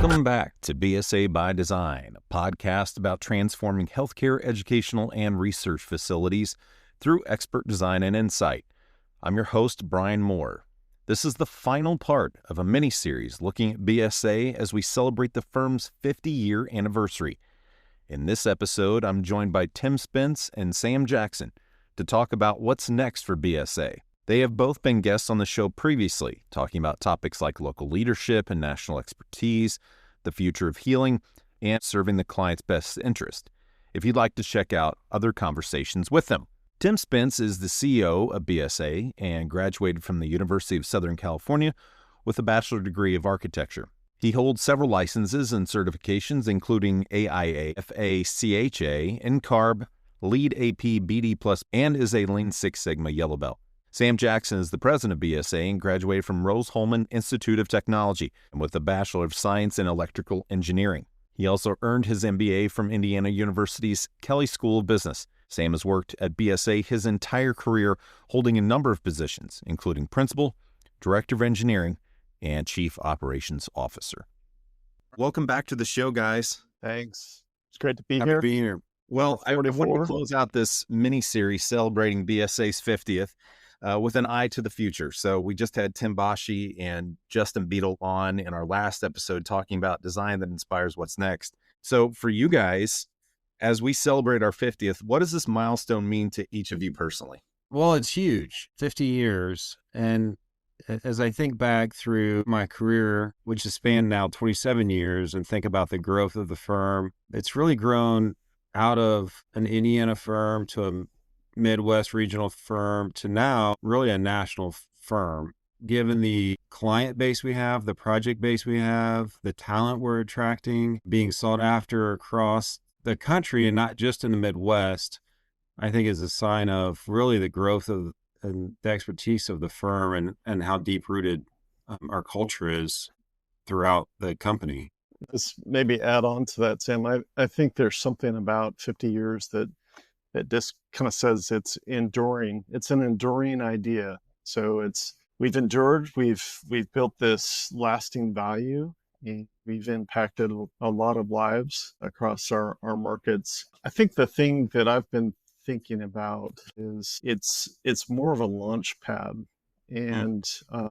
Welcome back to BSA by Design, a podcast about transforming healthcare, educational, and research facilities through expert design and insight. I'm your host, Brian Moore. This is the final part of a mini-series looking at BSA as we celebrate the firm's 50-year anniversary. In this episode, I'm joined by Tim Spence and Sam Jackson to talk about what's next for BSA. They have both been guests on the show previously, talking about topics like local leadership and national expertise, the future of healing, and serving the client's best interest. If you'd like to check out other conversations with them. Tim Spence is the CEO of BSA and graduated from the University of Southern California with a bachelor degree of architecture. He holds several licenses and certifications, including AIA, FA-CHA, NCARB, LEED AP, BD+, and is a Lean Six Sigma Yellow Belt. Sam Jackson is the president of BSA and graduated from Rose-Hulman Institute of Technology and with a Bachelor of Science in Electrical Engineering. He also earned his MBA from Indiana University's Kelley School of Business. Sam has worked at BSA his entire career, holding a number of positions, including principal, director of engineering, and chief operations officer. Welcome back to the show, guys. Thanks. It's great to be Happy here. to be here. Well, I wanted to close out this mini-series celebrating BSA's 50th. With an eye to the future. So we just had Tim Bashi and Justin Beadle on in our last episode talking about design that inspires what's next. So for you guys, as we celebrate our 50th, what does this milestone mean to each of you personally? Well, it's huge, 50 years. And as I think back through my career, which has spanned now 27 years, and think about the growth of the firm, it's really grown out of an Indiana firm to a Midwest regional firm to now really a national firm. Given the client base we have, the project base we have, the talent we're attracting, being sought after across the country and not just in the Midwest, I think is a sign of really the growth of and the expertise of the firm and how deep-rooted our culture is throughout the company. Just maybe add on to that, Sam. I think there's something about 50 years that just kind of says it's enduring. It's an enduring idea. So we've endured, we've built this lasting value, and we've impacted a lot of lives across our markets. I think the thing that I've been thinking about is it's more of a launch pad and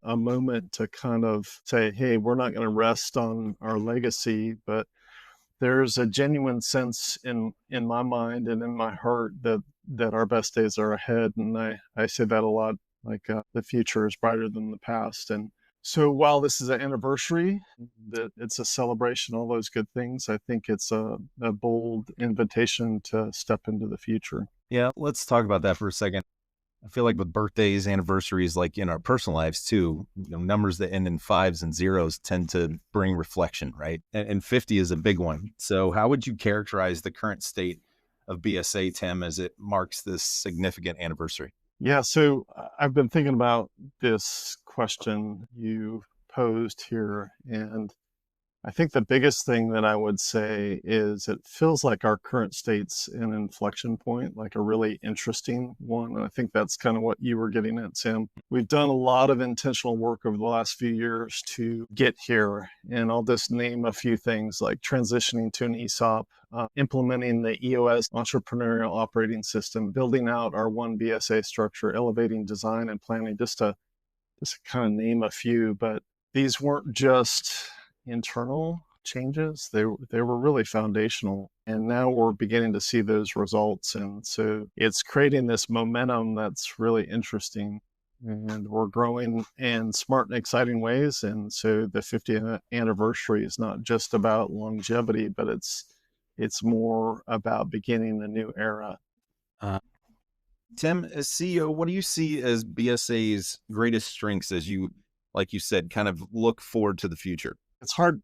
a moment to kind of say, hey, we're not going to rest on our legacy, but there's a genuine sense in my mind and in my heart that our best days are ahead. And I say that a lot, like the future is brighter than the past. And so while this is an anniversary, that it's a celebration, all those good things, I think it's a bold invitation to step into the future. Yeah, let's talk about that for a second. I feel like with birthdays, anniversaries, like in our personal lives too, numbers that end in 5s and 0s tend to bring reflection, right? And 50 is a big one. So how would you characterize the current state of BSA, Tim, as it marks this significant anniversary? Yeah, so I've been thinking about this question you posed here, and I think the biggest thing that I would say is it feels like our current state's an inflection point, like a really interesting one. And I think that's kind of what you were getting at, Sam. We've done a lot of intentional work over the last few years to get here. And I'll just name a few things like transitioning to an ESOP, implementing the EOS entrepreneurial operating system, building out our one BSA structure, elevating design and planning, just to kind of name a few. But these weren't just internal changes, they were really foundational, and now we're beginning to see those results. And so it's creating this momentum that's really interesting, and we're growing in smart and exciting ways. And so the 50th anniversary is not just about longevity, but it's more about beginning a new era. Tim, as CEO, what do you see as BSA's greatest strengths as you, like you said, kind of look forward to the future? It's hard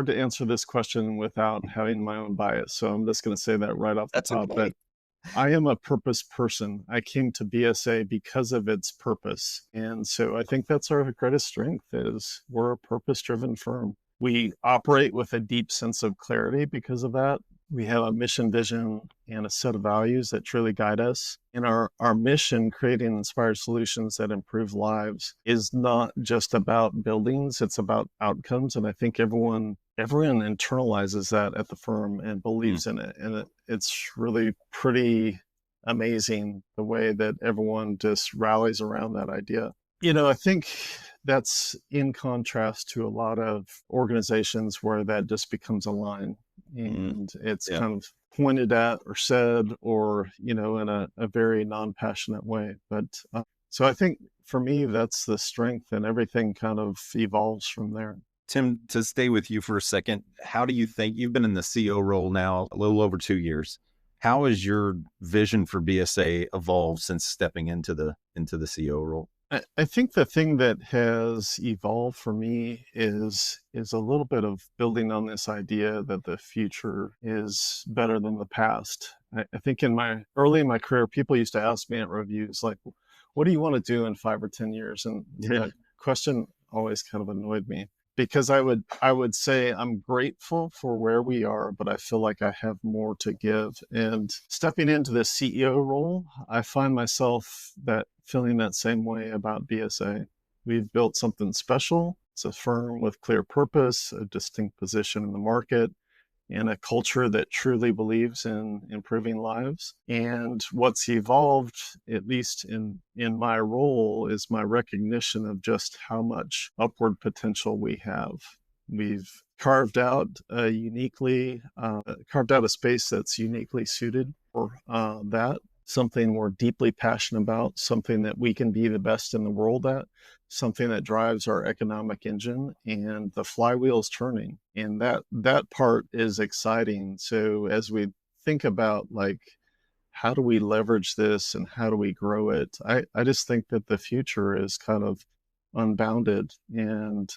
to answer this question without having my own bias. So I'm just going to say that right off the top. Okay. But I am a purpose person. I came to BSA because of its purpose. And so I think that's our greatest strength is we're a purpose-driven firm. We operate with a deep sense of clarity because of that. We have a mission, vision, and a set of values that truly guide us. And our mission, creating inspired solutions that improve lives, is not just about buildings, it's about outcomes. And I think everyone internalizes that at the firm and believes in it. And it's really pretty amazing the way that everyone just rallies around that idea. I think that's in contrast to a lot of organizations where that just becomes a line and it's kind of pointed at or said or, in a very non-passionate way. But so I think for me, that's the strength, and everything kind of evolves from there. Tim, to stay with you for a second, how do you think you've been in the CEO role now a little over 2 years? How has your vision for BSA evolved since stepping into the CEO role? I think the thing that has evolved for me is a little bit of building on this idea that the future is better than the past. I think early in my career, people used to ask me at reviews, like, what do you want to do in 5 or 10 years? And that question always kind of annoyed me, because I would say I'm grateful for where we are, but I feel like I have more to give. And stepping into the CEO role, I find myself feeling that same way about BSA. We've built something special. It's a firm with clear purpose, a distinct position in the market, and a culture that truly believes in improving lives. And what's evolved, at least in my role, is my recognition of just how much upward potential we have. We've carved out a space that's uniquely suited for that. Something we're deeply passionate about, something that we can be the best in the world at, something that drives our economic engine, and the flywheel's turning. And that part is exciting. So as we think about, like, how do we leverage this and how do we grow it, I just think that the future is kind of unbounded. And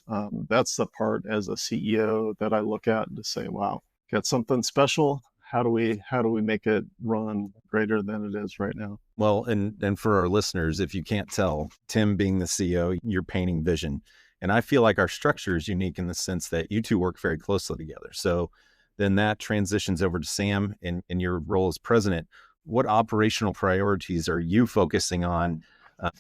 that's the part as a CEO that I look at to say, wow, got something special. How do we make it run greater than it is right now? Well, and for our listeners, if you can't tell, Tim being the CEO, you're painting vision. And I feel like our structure is unique in the sense that you two work very closely together. So then that transitions over to Sam in your role as president. What operational priorities are you focusing on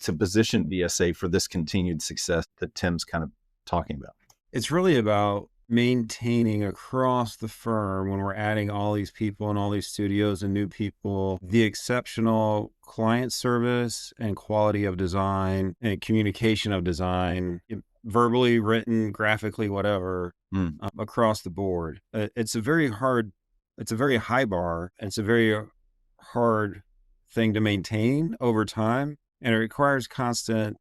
to position BSA for this continued success that Tim's kind of talking about? It's really about maintaining across the firm, when we're adding all these people and all these studios and new people, the exceptional client service and quality of design and communication of design, verbally, written, graphically, whatever, across the board. It's a very high bar. It's a very hard thing to maintain over time, and it requires constant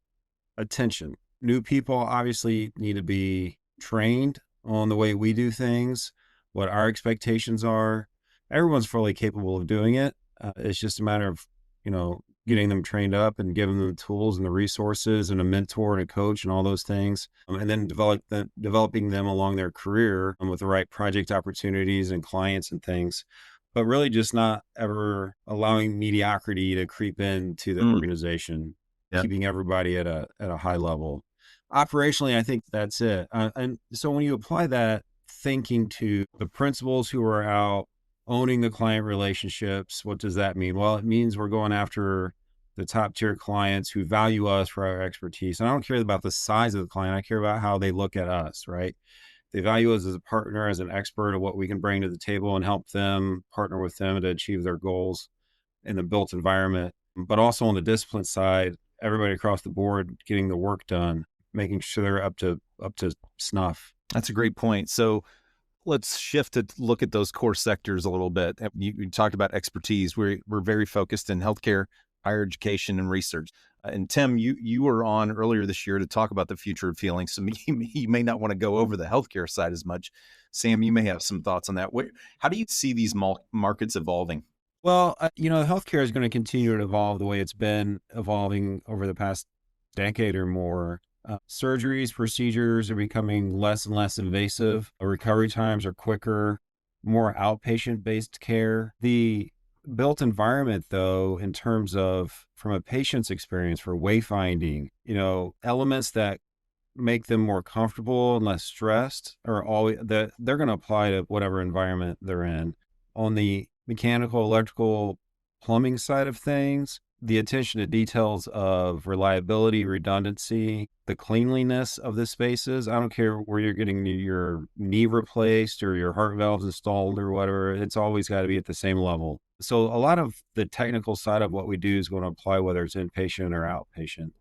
attention. New people obviously need to be trained on the way we do things, what our expectations are. Everyone's fully capable of doing it. It's just a matter of, getting them trained up and giving them the tools and the resources and a mentor and a coach and all those things. And then developing them along their career with the right project opportunities and clients and things. But really just not ever allowing mediocrity to creep into the organization, keeping everybody at a high level. Operationally, I think that's it. And so when you apply that thinking to the principals who are out owning the client relationships, what does that mean? Well, it means we're going after the top tier clients who value us for our expertise. And I don't care about the size of the client. I care about how they look at us, right? They value us as a partner, as an expert of what we can bring to the table and help them partner with them to achieve their goals in the built environment. But also on the discipline side, everybody across the board getting the work done, making sure they're up to snuff. That's a great point. So let's shift to look at those core sectors a little bit. You talked about expertise. We're very focused in healthcare, higher education, and research. And Tim, you were on earlier this year to talk about the future of healing. So you may not want to go over the healthcare side as much. Sam, you may have some thoughts on that. How do you see these markets evolving? Well, healthcare is going to continue to evolve the way it's been evolving over the past decade or more. Surgeries, procedures are becoming less and less invasive. Recovery times are quicker, more outpatient-based care. The built environment, though, in terms of from a patient's experience for wayfinding, elements that make them more comfortable and less stressed are always that they're going to apply to whatever environment they're in. on the mechanical, electrical, plumbing side of things, the attention to details of reliability, redundancy, the cleanliness of the spaces. I don't care where you're getting your knee replaced or your heart valves installed or whatever, it's always got to be at the same level. So a lot of the technical side of what we do is going to apply whether it's inpatient or outpatient.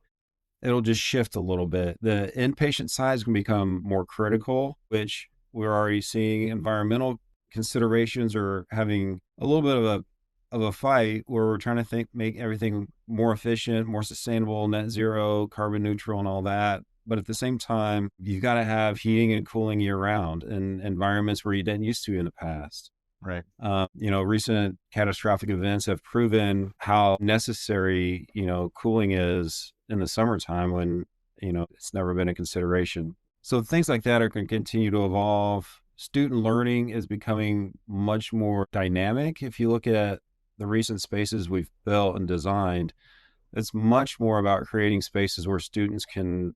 It'll just shift a little bit. The inpatient side is going to become more critical, which we're already seeing. Environmental considerations are having a little bit of a fight where we're trying to make everything more efficient, more sustainable, net zero, carbon neutral, and all that. But at the same time, you've got to have heating and cooling year round in environments where you didn't used to in the past. Right. Recent catastrophic events have proven how necessary, cooling is in the summertime when, it's never been a consideration. So things like that are going to continue to evolve. Student learning is becoming much more dynamic. If you look at the recent spaces we've built and designed, it's much more about creating spaces where students can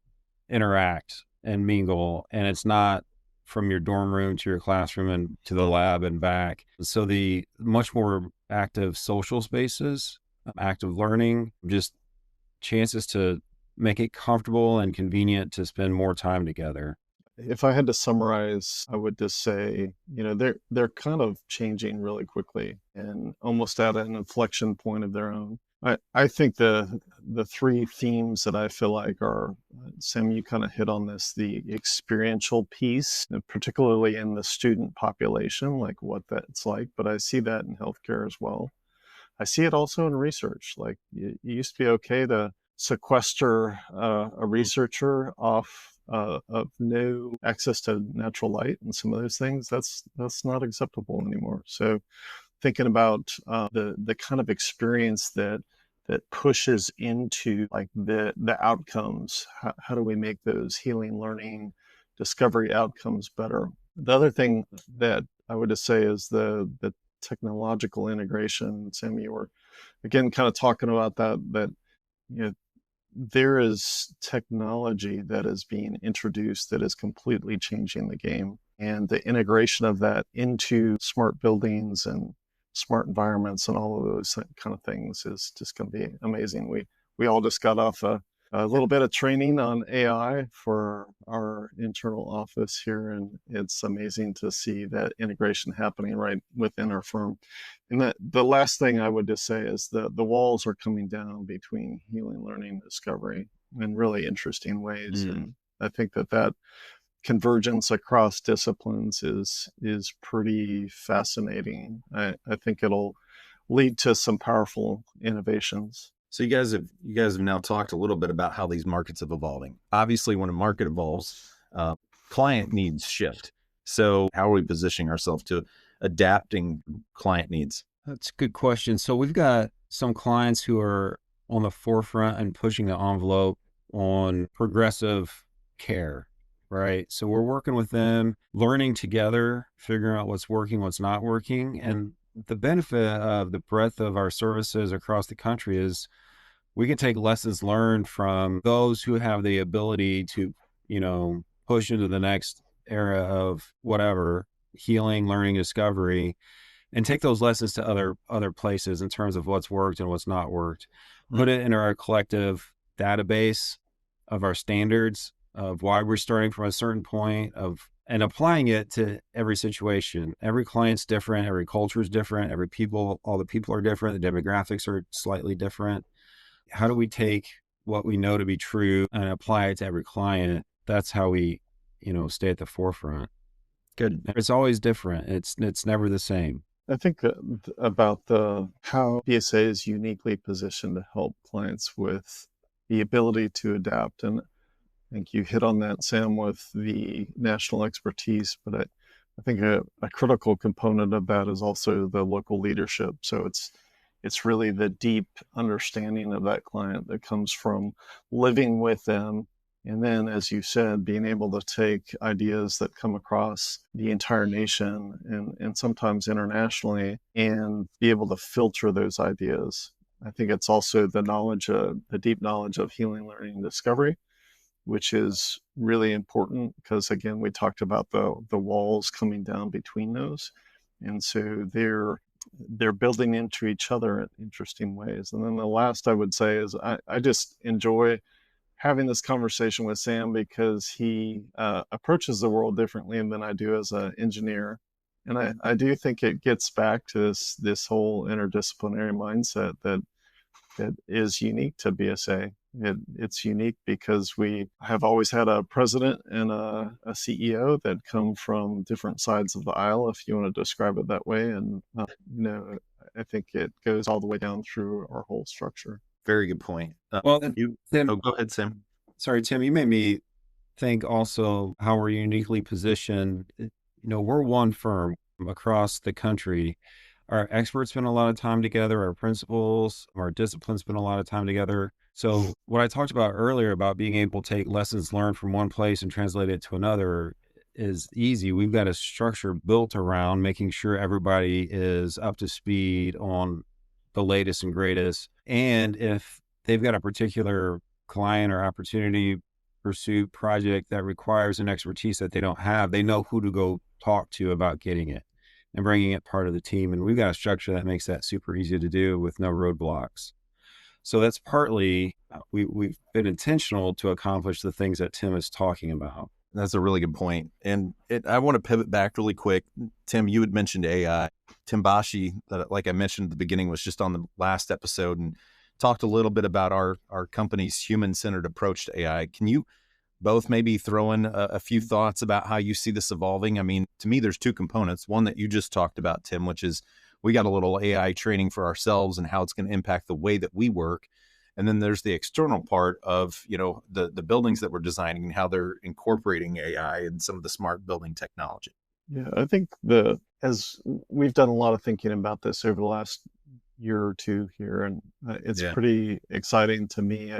interact and mingle, and it's not from your dorm room to your classroom and to the lab and back. So the much more active social spaces, active learning, just chances to make it comfortable and convenient to spend more time together. If I had to summarize, I would just say, they're kind of changing really quickly and almost at an inflection point of their own. I think the three themes that I feel like are, Sam, you kind of hit on this, the experiential piece, and particularly in the student population, like what that's like, but I see that in healthcare as well. I see it also in research. Like it used to be okay to sequester a researcher off of no access to natural light and some of those things. That's not acceptable anymore. So thinking about the kind of experience that pushes into like the outcomes. How do we make those healing, learning, discovery outcomes better? The other thing that I would just say is the technological integration. Sam, you were again kind of talking about that there is technology that is being introduced that is completely changing the game, and the integration of that into smart buildings and smart environments and all of those kind of things is just going to be amazing. We all just got off a little bit of training on AI for our internal office here, and it's amazing to see that integration happening right within our firm. And the last thing I would just say is the walls are coming down between healing, learning, discovery in really interesting ways. And I think that convergence across disciplines is pretty fascinating. I think it'll lead to some powerful innovations. So you guys have now talked a little bit about how these markets are evolving. Obviously, when a market evolves, client needs shift. So how are we positioning ourselves to adapting client needs? That's a good question. So we've got some clients who are on the forefront and pushing the envelope on progressive care, right? So we're working with them, learning together, figuring out what's working, what's not working. And the benefit of the breadth of our services across the country is we can take lessons learned from those who have the ability to, push into the next era of whatever, healing, learning, discovery, and take those lessons to other places in terms of what's worked and what's not worked. Put it in our collective database of our standards of why we're starting from a certain point and applying it to every situation. Every client's different, every culture is different, all the people are different, the demographics are slightly different. How do we take what we know to be true and apply it to every client? That's how we, stay at the forefront. Good. It's always different. It's never the same. I think about how BSA is uniquely positioned to help clients with the ability to adapt. And I think you hit on that, Sam, with the national expertise, but I think a critical component of that is also the local leadership. So it's really the deep understanding of that client that comes from living with them. And then, as you said, being able to take ideas that come across the entire nation and sometimes internationally and be able to filter those ideas. I think it's also the deep knowledge of healing, learning, and discovery, which is really important because, again, we talked about the walls coming down between those. And so they're building into each other in interesting ways. And then the last I would say is I just enjoy having this conversation with Sam because he approaches the world differently than I do as an engineer. And I do think it gets back to this whole interdisciplinary mindset that is unique to BSA. It's unique because we have always had a president and a CEO that come from different sides of the aisle, if you want to describe it that way. And, I think it goes all the way down through our whole structure. Very good point. Well, Tim, go ahead, Sam. Sorry, Tim, you made me think also how we're uniquely positioned. We're one firm across the country. Our experts spend a lot of time together. Our principals, our disciplines spend a lot of time together. So what I talked about earlier about being able to take lessons learned from one place and translate it to another is easy. We've got a structure built around making sure everybody is up to speed on the latest and greatest. And if they've got a particular client or opportunity pursuit project that requires an expertise that they don't have, they know who to go talk to about getting it and bringing it part of the team. And we've got a structure that makes that super easy to do with no roadblocks. So that's partly, we've been intentional to accomplish the things that Tim is talking about. That's a really good point. And I want to pivot back really quick. Tim, you had mentioned AI. Tim Bashi, that, like I mentioned at the beginning, was just on the last episode and talked a little bit about our company's human-centered approach to AI. Can you both maybe throw in a few thoughts about how you see this evolving? I mean, to me, there's two components. One that you just talked about, Tim, which is we got a little AI training for ourselves and how it's going to impact the way that we work. And then there's the external part of, the buildings that we're designing and how they're incorporating AI and some of the smart building technology. Yeah, I think as we've done a lot of thinking about this over the last year or two here, and it's pretty exciting to me.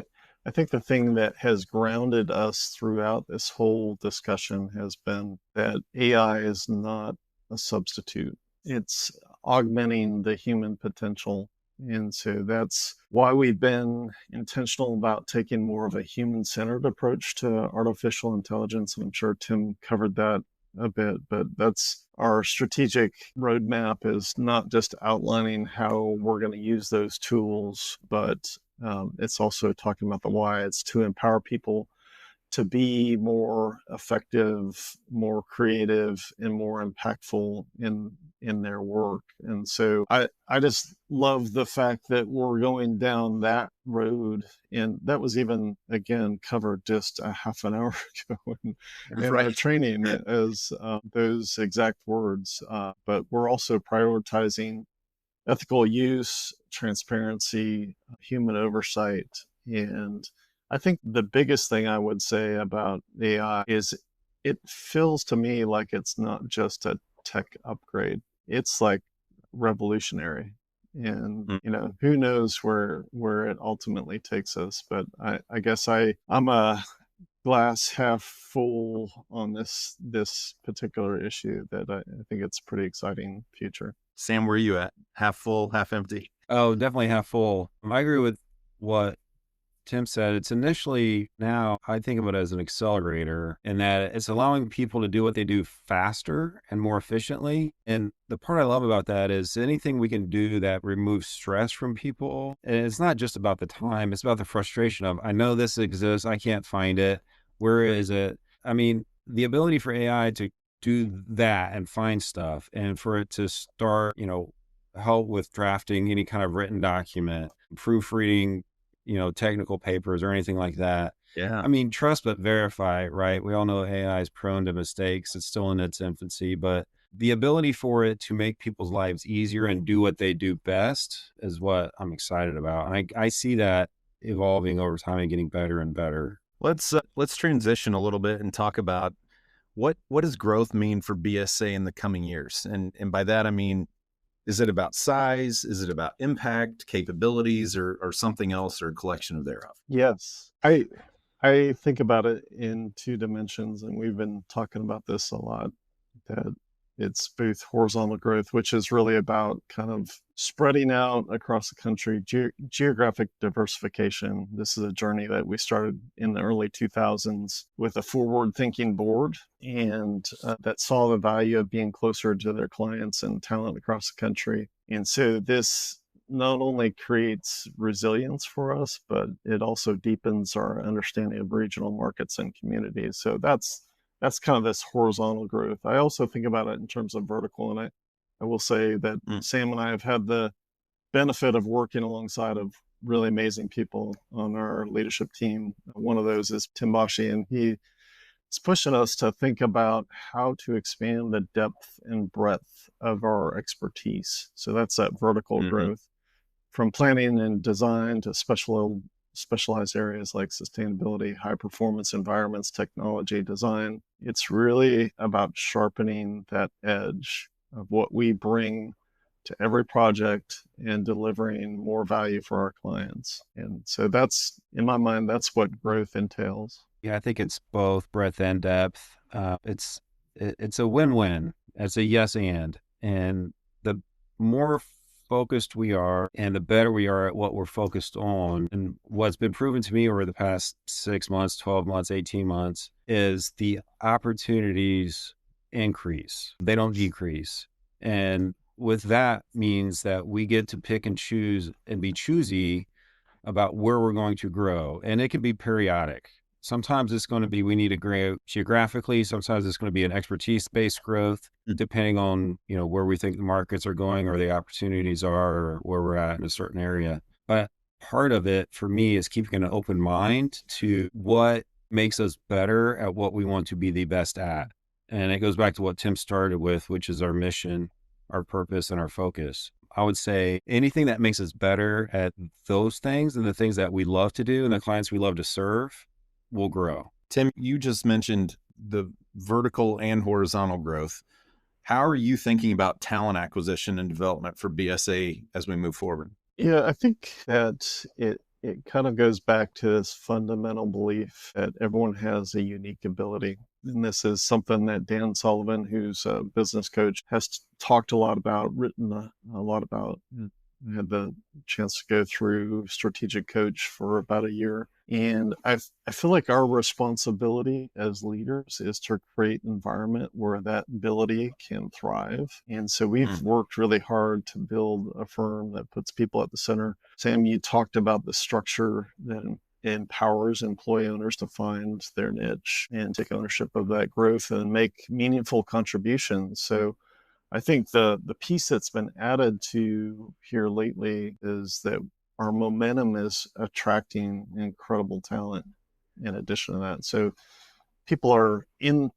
I think the thing that has grounded us throughout this whole discussion has been that AI is not a substitute. It's augmenting the human potential. And so that's why we've been intentional about taking more of a human-centered approach to artificial intelligence. And I'm sure Tim covered that a bit, but that's our strategic roadmap, is not just outlining how we're going to use those tools, but it's also talking about the why. It's to empower people to be more effective, more creative, and more impactful in their work. And so I just love the fact that we're going down that road. And that was even, again, covered just a half an hour ago in our training as those exact words. But we're also prioritizing ethical use, transparency, human oversight. And I think the biggest thing I would say about AI is it feels to me like it's not just a tech upgrade. It's like revolutionary. And, who knows where it ultimately takes us. But I guess I'm a glass half full on this particular issue, that I think it's a pretty exciting future. Sam, where are you at? Half full, half empty? Oh, definitely half full. I agree with what Tim said. It's initially, now I think of it as an accelerator, in that it's allowing people to do what they do faster and more efficiently. And the part I love about that is anything we can do that removes stress from people. And it's not just about the time, it's about the frustration of, I know this exists, I can't find it. Where is it? I mean, the ability for AI to do that and find stuff, and for it to start, help with drafting any kind of written document, proofreading, technical papers or anything like that. Yeah. I mean, trust but verify, right? We all know AI is prone to mistakes. It's still in its infancy, but the ability for it to make people's lives easier and do what they do best is what I'm excited about. And I see that evolving over time and getting better and better. Let's transition a little bit and talk about what does growth mean for BSA in the coming years? And by that, I mean, is it about size? Is it about impact, capabilities, or something else, or a collection of thereof? Yes. I think about it in two dimensions, and we've been talking about this a lot, that It's both horizontal growth, which is really about kind of spreading out across the country, geographic diversification. This is a journey that we started in the early 2000s with a forward-thinking board, and that saw the value of being closer to their clients and talent across the country. And so this not only creates resilience for us, but it also deepens our understanding of regional markets and communities. So that's kind of this horizontal growth. I also think about it in terms of vertical, and I will say that Sam and I have had the benefit of working alongside of really amazing people on our leadership team. One of those is Tim Bashi, and he is pushing us to think about how to expand the depth and breadth of our expertise. So that's that vertical growth, from planning and design to specialized areas like sustainability, high performance environments, technology, design. It's really about sharpening that edge of what we bring to every project and delivering more value for our clients. And so that's, in my mind, that's what growth entails. Yeah, I think it's both breadth and depth. It's a win-win. It's a yes and the more focused we are and the better we are at what we're focused on, and what's been proven to me over the past 6 months, 12 months, 18 months, is the opportunities increase. They don't decrease. And with that means that we get to pick and choose and be choosy about where we're going to grow. And it can be periodic. Sometimes it's going to be, we need to grow geographically. Sometimes it's going to be an expertise-based growth, depending on, where we think the markets are going or the opportunities are, or where we're at in a certain area. But part of it for me is keeping an open mind to what makes us better at what we want to be the best at. And it goes back to what Tim started with, which is our mission, our purpose, and our focus. I would say anything that makes us better at those things and the things that we love to do and the clients we love to serve will grow. Tim, you just mentioned the vertical and horizontal growth. How are you thinking about talent acquisition and development for BSA as we move forward? Yeah, I think that it kind of goes back to this fundamental belief that everyone has a unique ability. And this is something that Dan Sullivan, who's a business coach, has talked a lot about, written a lot about. I had the chance to go through Strategic Coach for about a year. And I feel like our responsibility as leaders is to create an environment where that ability can thrive. And so we've worked really hard to build a firm that puts people at the center. Sam, you talked about the structure that empowers employee owners to find their niche and take ownership of that growth and make meaningful contributions. So I think the piece that's been added to here lately is that our momentum is attracting incredible talent in addition to that. So people are in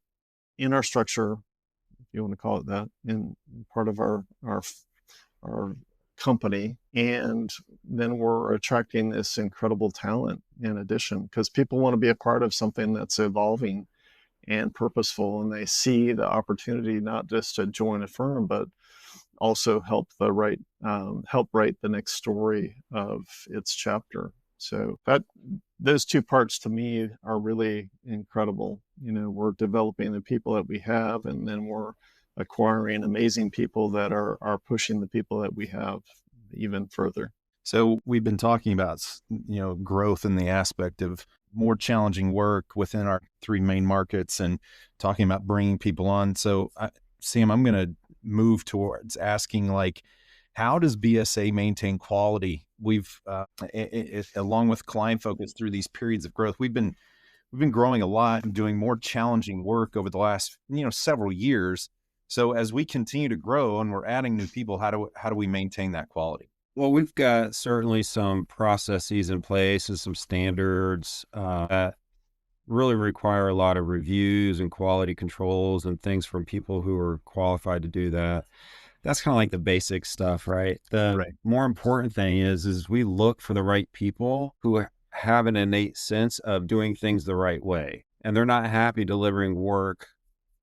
our structure, if you want to call it that, in part of our company, and then we're attracting this incredible talent in addition, because people want to be a part of something that's evolving and purposeful, and they see the opportunity not just to join a firm, but also help write the next story of its chapter. So those two parts to me are really incredible. We're developing the people that we have, and then we're acquiring amazing people that are pushing the people that we have even further. So we've been talking about, growth in the aspect of more challenging work within our three main markets and talking about bringing people on. So Sam, I'm going to move towards asking, how does BSA maintain quality? We've, along with client focus through these periods of growth, we've been growing a lot and doing more challenging work over the last, several years. So as we continue to grow and we're adding new people, how do we maintain that quality? Well, we've got certainly some processes in place and some standards that really require a lot of reviews and quality controls and things from people who are qualified to do that. That's kind of like the basic stuff, right? The more important thing is we look for the right people who have an innate sense of doing things the right way. And they're not happy delivering work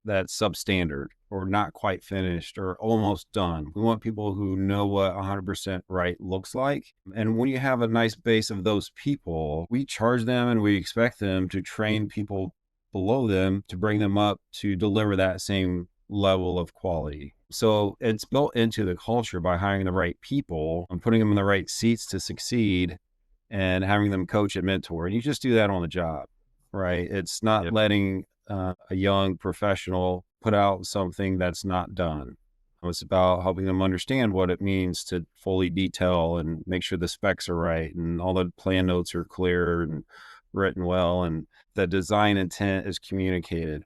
that's substandard or not quite finished or almost done. We want people who know what 100% right looks like. And when you have a nice base of those people, we charge them and we expect them to train people below them to bring them up to deliver that same level of quality. So it's built into the culture by hiring the right people and putting them in the right seats to succeed and having them coach and mentor. And you just do that on the job, right? It's not letting a young professional put out something that's not done. It's about helping them understand what it means to fully detail and make sure the specs are right and all the plan notes are clear and written well and the design intent is communicated.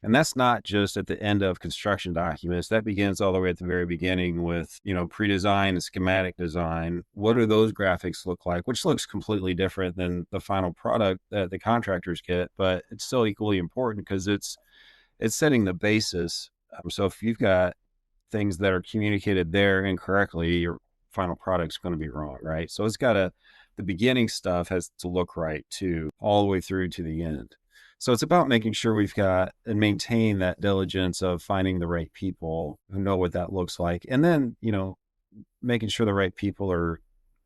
And that's not just at the end of construction documents. That begins all the way at the very beginning with, pre-design and schematic design. What do those graphics look like? Which looks completely different than the final product that the contractors get, but it's still equally important because it's setting the basis. So if you've got things that are communicated there incorrectly, your final product's going to be wrong, right? So the beginning stuff has to look right too, all the way through to the end. So it's about making sure we've got and maintain that diligence of finding the right people who know what that looks like. And then, making sure the right people are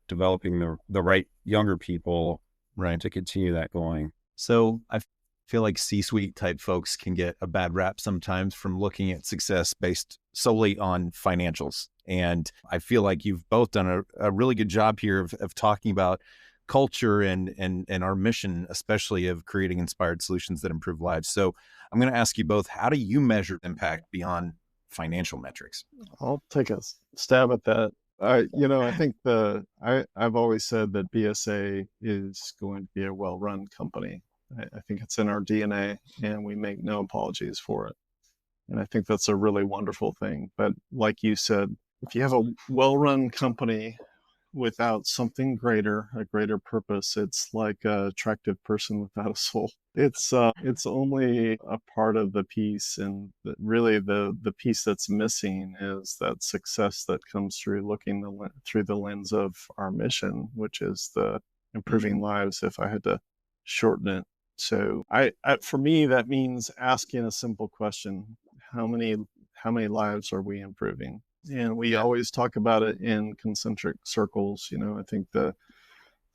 developing the right younger people to continue that going. So I feel like C-suite type folks can get a bad rap sometimes from looking at success based solely on financials. And I feel like you've both done a really good job here of talking about culture and our mission, especially of creating inspired solutions that improve lives. So I'm going to ask you both, how do you measure impact beyond financial metrics? I'll take a stab at that. I think I've always said that BSA is going to be a well-run company. I think it's in our DNA and we make no apologies for it. And I think that's a really wonderful thing. But like you said, if you have a well-run company without something greater, a greater purpose, it's like an attractive person without a soul. It's only a part of the piece, and really the piece that's missing is that success that comes through looking through the lens of our mission, which is the improving lives, if I had to shorten it. So for me, that means asking a simple question: how many lives are we improving? And we always talk about it in concentric circles. I think the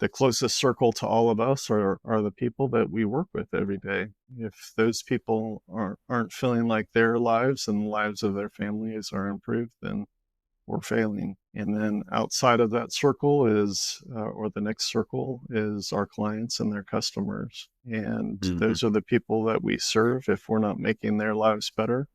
closest circle to all of us are the people that we work with every day. If those people aren't feeling like their lives and the lives of their families are improved, then we're failing. And then outside of that circle is, or the next circle is our clients and their customers. And those are the people that we serve. If we're not making their lives better,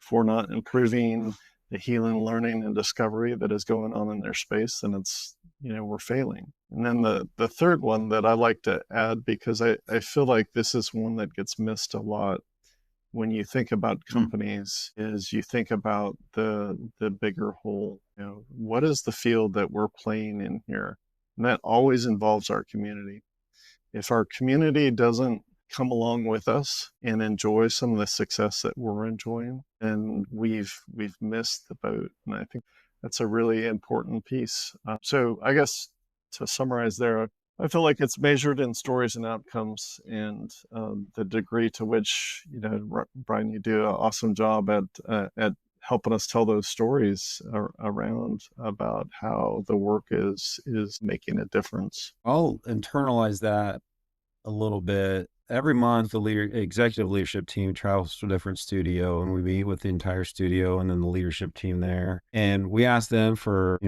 if we're not improving the healing, learning, and discovery that is going on in their space, then it's, we're failing. And then the third one that I like to add, because I feel like this is one that gets missed a lot when you think about companies, is you think about the bigger whole. What is the field that we're playing in here? And that always involves our community. If our community doesn't come along with us and enjoy some of the success that we're enjoying, and we've missed the boat. And I think that's a really important piece. So I guess to summarize there, I feel like it's measured in stories and outcomes, and the degree to which, Brian, you do an awesome job at helping us tell those stories around about how the work is making a difference. I'll internalize that a little bit. Every month, the executive leadership team travels to a different studio, and we meet with the entire studio and then the leadership team there. And we ask them for,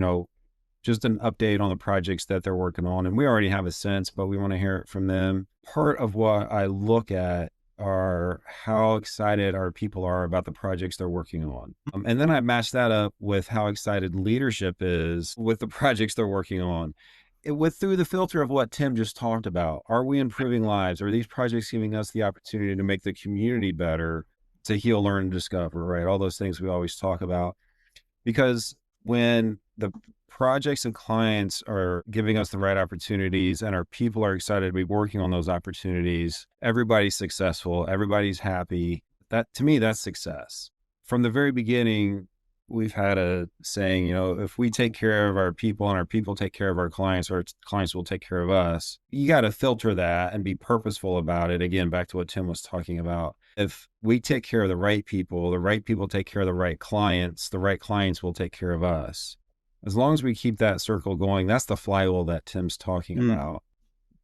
just an update on the projects that they're working on. And we already have a sense, but we want to hear it from them. Part of what I look at are how excited our people are about the projects they're working on. And then I match that up with how excited leadership is with the projects they're working on. Through the filter of what Tim just talked about. Are we improving lives? Are these projects giving us the opportunity to make the community better, to heal, learn, and discover, right? All those things we always talk about. Because when the projects and clients are giving us the right opportunities and our people are excited to be working on those opportunities, everybody's successful, everybody's happy. That, to me, that's success. From the very beginning, we've had a saying, if we take care of our people and our people take care of our clients, our clients will take care of us. You got to filter that and be purposeful about it. Again, back to what Tim was talking about. If we take care of the right people take care of the right clients will take care of us. As long as we keep that circle going, that's the flywheel that Tim's talking about.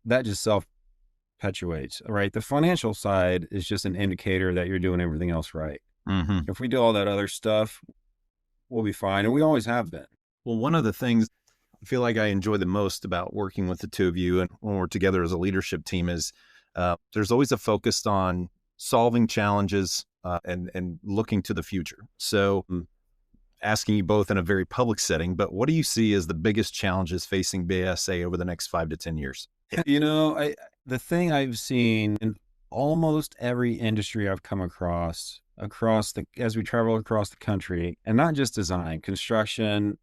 That just self-perpetuates, right? The financial side is just an indicator that you're doing everything else right. Hmm. If we do all that other stuff, we'll be fine. And we always have been. Well, one of the things I feel like I enjoy the most about working with the two of you and when we're together as a leadership team is there's always a focus on solving challenges and looking to the future. So asking you both in a very public setting, but what do you see as the biggest challenges facing BSA over the next 5 to 10 years? The thing I've seen in almost every industry I've come across as we travel across the country, and not just design, construction,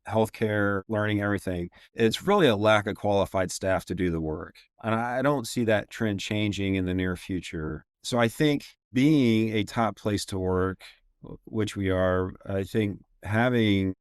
healthcare, learning, everything, it's really a lack of qualified staff to do the work. And I don't see that trend changing in the near future. So I think being a top place to work, which we are, I think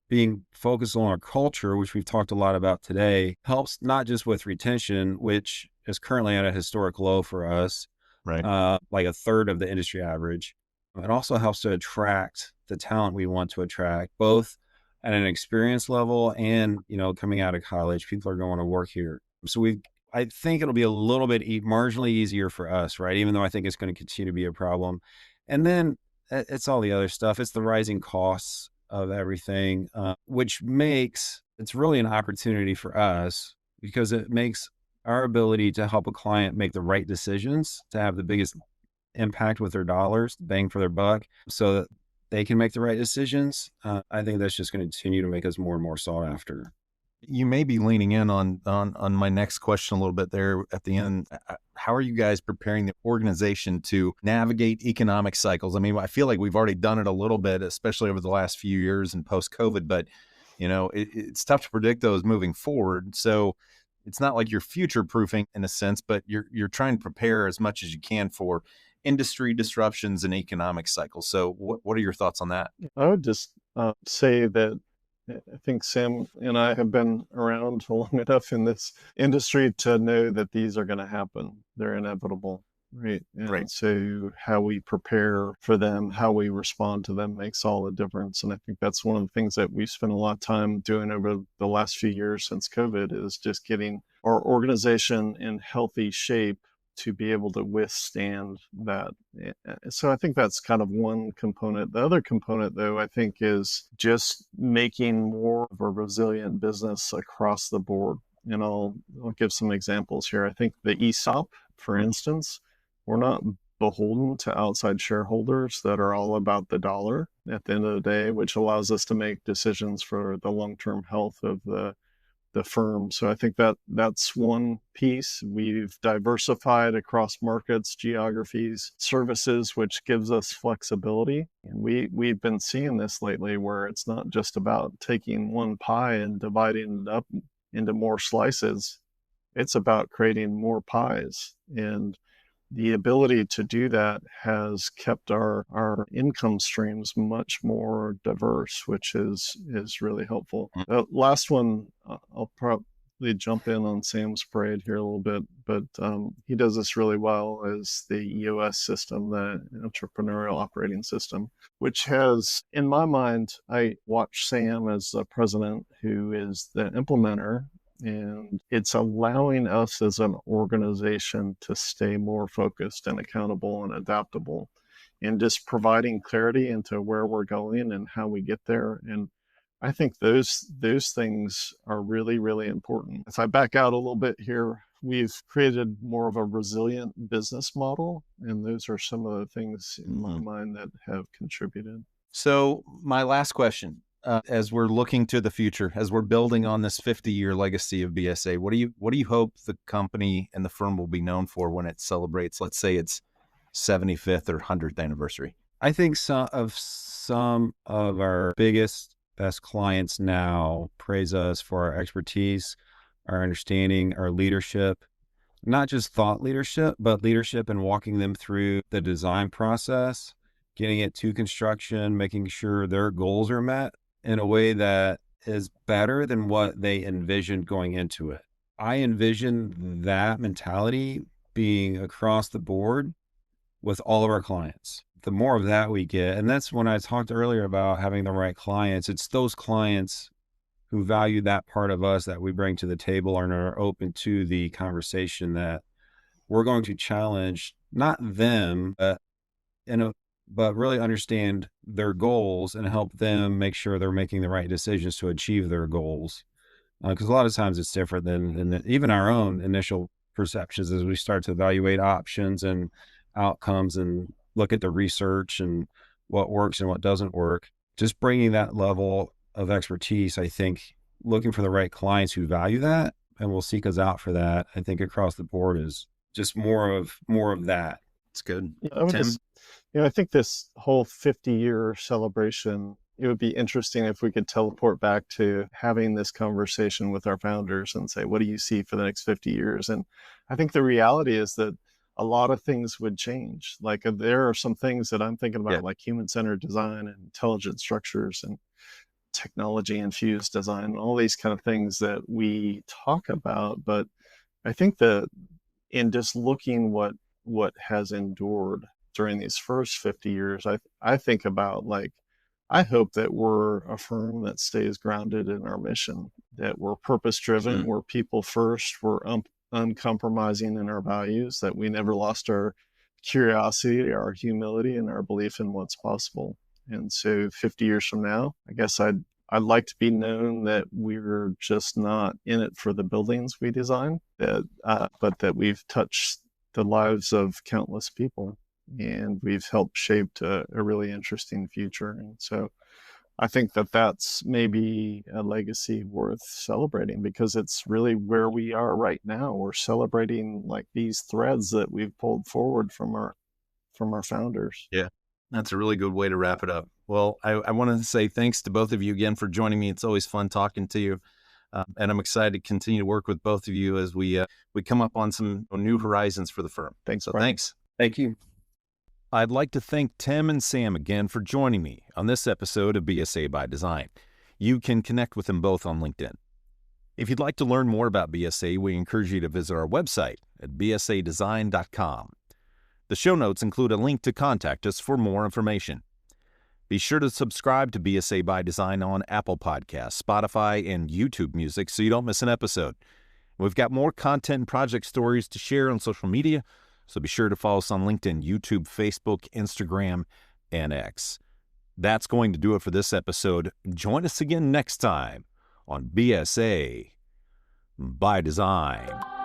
being focused on our culture, which we've talked a lot about today, helps not just with retention, which is currently at a historic low for us, Right. like a third of the industry average. It also helps to attract the talent we want to attract, both at an experience level and, coming out of college, people are going to work here. So I think it'll be a little bit marginally easier for us, right? Even though I think it's going to continue to be a problem. And then it's all the other stuff. It's the rising costs of everything, which makes it's really an opportunity for us because it makes our ability to help a client make the right decisions to have the biggest impact with their dollars, bang for their buck, so that they can make the right decisions. I think that's just going to continue to make us more and more sought after. You may be leaning in on my next question a little bit there at the end. How are you guys preparing the organization to navigate economic cycles? I mean, I feel like we've already done it a little bit, especially over the last few years and post-COVID, but it's tough to predict those moving forward. So it's not like you're future-proofing in a sense, but you're trying to prepare as much as you can for industry disruptions and economic cycles. So what are your thoughts on that? I would just say that I think Sam and I have been around long enough in this industry to know that these are going to happen. They're inevitable, right? And Right. so how we prepare for them, how we respond to them makes all the difference. And I think that's one of the things that we've spent a lot of time doing over the last few years since COVID is just getting our organization in healthy shape to be able to withstand that. So I think that's kind of one component. The other component, though, I think is just making more of a resilient business across the board. And I'll give some examples here. I think the ESOP, for instance, we're not beholden to outside shareholders that are all about the dollar at the end of the day, which allows us to make decisions for the long-term health of the firm. So I think that's one piece. We've diversified across markets, geographies, services, which gives us flexibility. And we've been seeing this lately where it's not just about taking one pie and dividing it up into more slices. It's about creating more pies. And the ability to do that has kept our income streams much more diverse, which is really helpful. The last one, I'll probably jump in on Sam's parade here a little bit, but he does this really well, is the EOS system, the Entrepreneurial Operating System, which has, in my mind, I watch Sam as the president who is the implementer. And it's allowing us as an organization to stay more focused and accountable and adaptable and just providing clarity into where we're going and how we get there. And I think those things are really, really important. If I back out a little bit here, we've created more of a resilient business model. And those are some of the things in my mind that have contributed. So my last question. As we're looking to the future, as we're building on this 50-year legacy of BSA, what do you hope the company and the firm will be known for when it celebrates, let's say, its 75th or 100th anniversary? I think some of our best clients now praise us for our expertise, our understanding, our leadership, not just thought leadership, but leadership in walking them through the design process, getting it to construction, making sure their goals are met in a way that is better than what they envisioned going into it. I envision that mentality being across the board with all of our clients. The more of that we get, and that's when I talked earlier about having the right clients, it's those clients who value that part of us that we bring to the table and are open to the conversation that we're going to challenge, not them, but in a but really understand their goals and help them make sure they're making the right decisions to achieve their goals. Because a lot of times it's different than even our own initial perceptions as we start to evaluate options and outcomes and look at the research and what works and what doesn't work. Just bringing that level of expertise, I think, looking for the right clients who value that and will seek us out for that, I think across the board is just more of that. It's good. I would Tim? just, I think this whole 50-year celebration, it would be interesting if we could teleport back to having this conversation with our founders and say, what do you see for the next 50 years? And I think the reality is that a lot of things would change. Like there are some things that I'm thinking about, like human-centered design and intelligent structures and technology-infused design, and all these kind of things that we talk about. But I think that in just looking what has endured during these first 50 years, I think about like, I hope that we're a firm that stays grounded in our mission, that we're purpose-driven, we're people first, we're uncompromising in our values, that we never lost our curiosity, our humility, and our belief in what's possible. And so 50 years from now, I guess I'd like to be known that we're just not in it for the buildings we design, but that we've touched the lives of countless people and we've helped shape a really interesting future. And so I think that that's maybe a legacy worth celebrating, because it's really where we are right now. We're celebrating like these threads that we've pulled forward from our founders. Yeah, that's a really good way to wrap it up. Well, I want to say thanks to both of you again for joining me. It's always fun talking to you. And I'm excited to continue to work with both of you as we come up on some new horizons for the firm. Thanks, So Brian. thanks. Thank you. I'd like to thank Tim and Sam again for joining me on this episode of BSA by Design. You can connect with them both on LinkedIn. If you'd like to learn more about BSA, we encourage you to visit our website at bsadesign.com. The show notes include a link to contact us for more information. Be sure to subscribe to BSA by Design on Apple Podcasts, Spotify, and YouTube Music so you don't miss an episode. We've got more content and project stories to share on social media, so be sure to follow us on LinkedIn, YouTube, Facebook, Instagram, and X. That's going to do it for this episode. Join us again next time on BSA by Design.